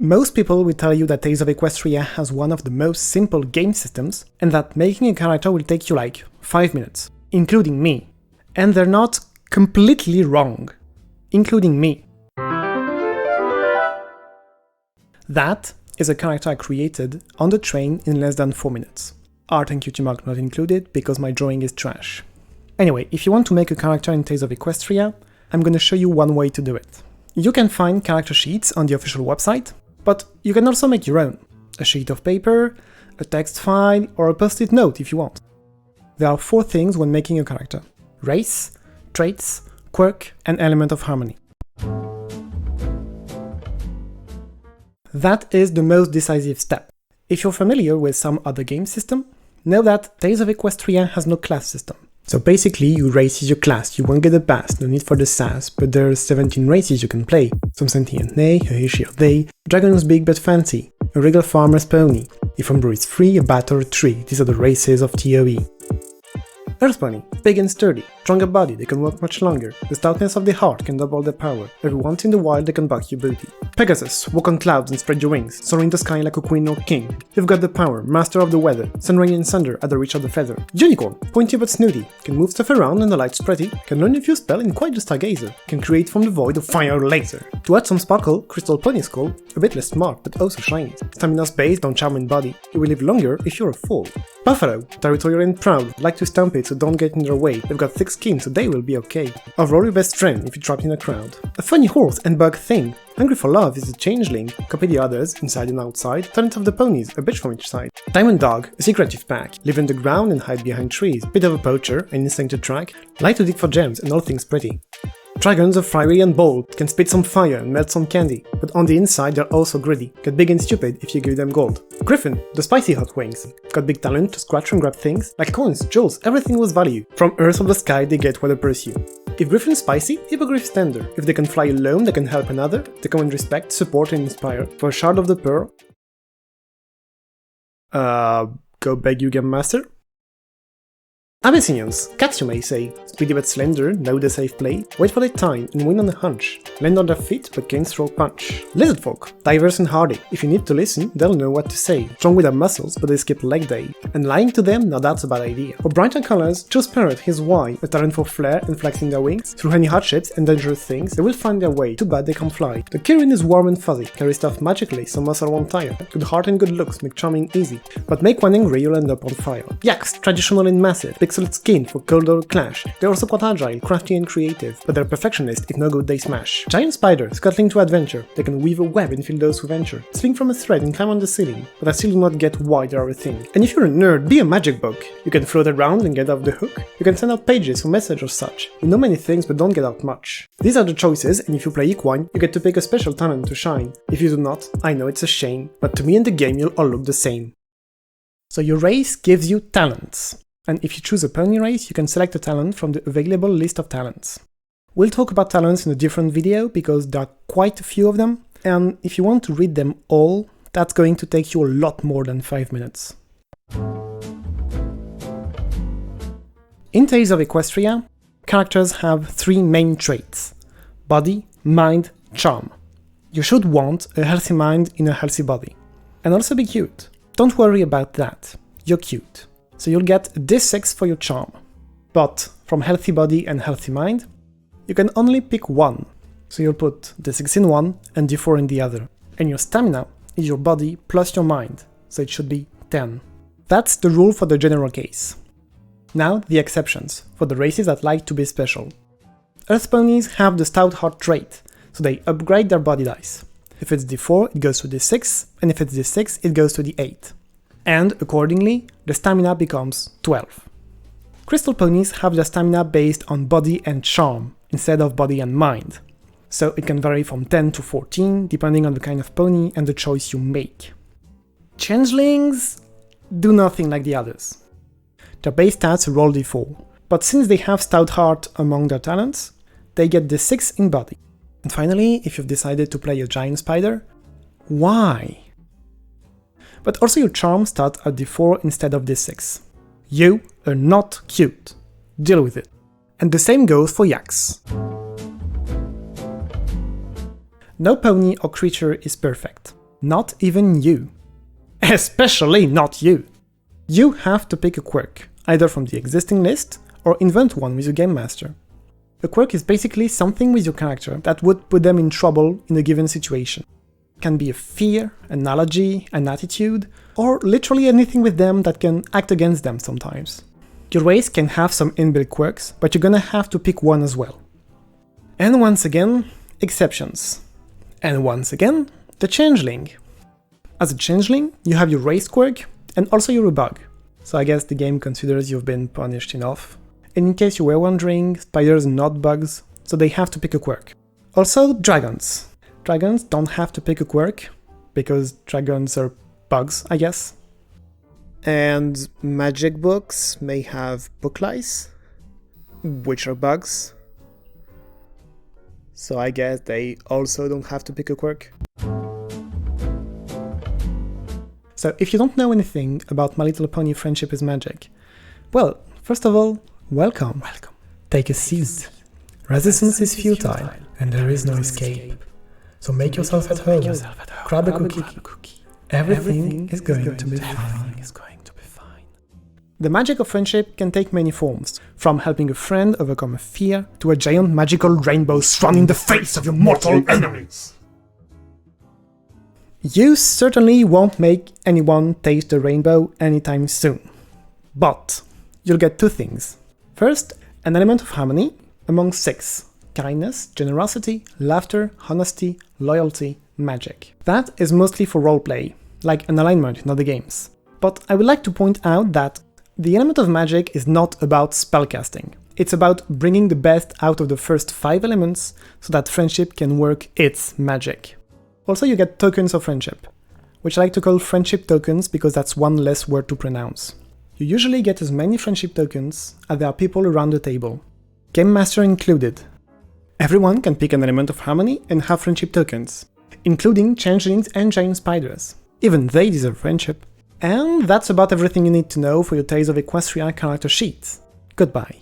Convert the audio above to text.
Most people will tell you that Tales of Equestria has one of the most simple game systems, and that making a character will take you like 5 minutes, including me. And they're not completely wrong, including me. That is a character I created on the train in less than 4 minutes. Art and QT mark not included because my drawing is trash. Anyway, if you want to make a character in Tales of Equestria, I'm gonna show you one way to do it. You can find character sheets on the official website, but you can also make your own. A sheet of paper, a text file, or a post-it note if you want. There are 4 things when making a character: race, traits, quirk, and element of harmony. That is the most decisive step. If you're familiar with some other game system, know that Tales of Equestria has no class system. So basically, your race is your class, you won't get a pass, no need for the sass, but there's 17 races you can play. Some sentient nay, a he, she or they, dragon who's big but fancy, a regal farmer's pony, a from brew is free, a bat or a tree, these are the races of ToE. Earth pony, big and sturdy, stronger body, they can work much longer, the stoutness of the heart can double their power, every once in the wild they can buck your booty. Pegasus, walk on clouds and spread your wings, soar in the sky like a queen or king, you've got the power, master of the weather, sun, rain and thunder at the reach of the feather. Unicorn, pointy but snooty, can move stuff around and the light's pretty, can learn a few spells in quite the stargazer, can create from the void a fire laser. To add some sparkle, crystal pony skull, a bit less smart but also shiny, stamina's based on charm and body, you will live longer if you're a fool. Buffalo, territorial and proud, like to stamp it so don't get in their way, they've got thick skin so they will be okay. Overall your best friend if you're trapped in a crowd. A funny horse and bug thing, hungry for love is a changeling, copy the others, inside and outside, talent of the ponies, a bitch from each side. Diamond dog, a secretive pack, live in the ground and hide behind trees, bit of a poacher, an instinct to track, like to dig for gems and all things pretty. Dragons are fiery and bold, can spit some fire and melt some candy, but on the inside they're also greedy, get big and stupid if you give them gold. Griffin, the spicy hot wings, got big talent to scratch and grab things, like coins, jewels, everything with value. From earth or the sky they get what they pursue. If Griffin's spicy, Hippogriff's tender. If they can fly alone, they can help another, they command respect, support and inspire. For a shard of the pearl... go beg you game master? Abyssinians, cats you may say, speedy but slender, know the safe play, wait for their time and win on a hunch, land on their feet but can't throw punch. Lizard folk, diverse and hardy, if you need to listen, they'll know what to say, strong with their muscles but they skip leg day, and lying to them, now that's a bad idea. For brighter colors, choose Parrot, his why, a talent for flair and flexing their wings, through any hardships and dangerous things, they will find their way, too bad they can't fly. The Kirin is warm and fuzzy, carry stuff magically, so muscle won't tire, good heart and good looks make charming easy, but make one angry you'll end up on fire. Yaks, traditional and massive, pixelated skin for cold or clash. They're also quite agile, crafty and creative, but they're perfectionist, if no good they smash. Giant spider, scuttling to adventure. They can weave a web and fill those who venture. Swing from a thread and climb on the ceiling, but I still do not get why they are a thing. And if you're a nerd, be a magic book. You can float around and get off the hook. You can send out pages or messages or such. You know many things but don't get out much. These are the choices, and if you play Equine, you get to pick a special talent to shine. If you do not, I know it's a shame, but to me in the game you'll all look the same. So your race gives you talents. And if you choose a pony race, you can select a talent from the available list of talents. We'll talk about talents in a different video because there are quite a few of them, and if you want to read them all, that's going to take you a lot more than 5 minutes. In Tales of Equestria, characters have 3 main traits: body, mind, charm. You should want a healthy mind in a healthy body. And also be cute. Don't worry about that, you're cute. So you'll get a D6 for your charm. But from healthy body and healthy mind, you can only pick one. So you'll put D6 in one and D4 in the other. And your stamina is your body plus your mind, so it should be 10. That's the rule for the general case. Now the exceptions, for the races that like to be special. Earth ponies have the stout heart trait, so they upgrade their body dice. If it's D4, it goes to D6, and if it's D6, it goes to D8. And, accordingly, the stamina becomes 12. Crystal ponies have their stamina based on body and charm, instead of body and mind. So it can vary from 10 to 14, depending on the kind of pony and the choice you make. Changelings do nothing like the others. Their base stats roll D4, but since they have stout heart among their talents, they get D6 in body. And finally, if you've decided to play a giant spider, why? But also your charm starts at D4 instead of D6. You are not cute. Deal with it. And the same goes for yaks. No pony or creature is perfect. Not even you. Especially not you! You have to pick a quirk, either from the existing list or invent one with your game master. A quirk is basically something with your character that would put them in trouble in a given situation. It can be a fear, an allergy, an attitude, or literally anything with them that can act against them sometimes. Your race can have some inbuilt quirks, but you're gonna have to pick one as well. And once again, exceptions. And once again, the changeling. As a changeling, you have your race quirk and also your bug. So I guess the game considers you've been punished enough. And in case you were wondering, spiders are not bugs, so they have to pick a quirk. Also, dragons. Dragons don't have to pick a quirk, because dragons are bugs, I guess. And magic books may have book lice, which are bugs. So I guess they also don't have to pick a quirk. So if you don't know anything about My Little Pony Friendship is Magic, well, first of all, welcome. Take a seat. Resistance is futile, and there is no escape. So make yourself at home, grab a cookie. Everything is going to be fine. The magic of friendship can take many forms, from helping a friend overcome a fear, to a giant magical rainbow thrown in the face of your mortal enemies. You certainly won't make anyone taste the rainbow anytime soon. But you'll get two things. First, an element of harmony among 6. Kindness, generosity, laughter, honesty, loyalty, magic. That is mostly for roleplay, like an alignment in other games. But I would like to point out that the element of magic is not about spellcasting. It's about bringing the best out of the first 5 elements so that friendship can work its magic. Also, you get tokens of friendship, which I like to call friendship tokens because that's one less word to pronounce. You usually get as many friendship tokens as there are people around the table, Game Master included. Everyone can pick an element of harmony and have friendship tokens, including changelings and giant spiders. Even they deserve friendship. And that's about everything you need to know for your Tales of Equestria character sheet. Goodbye.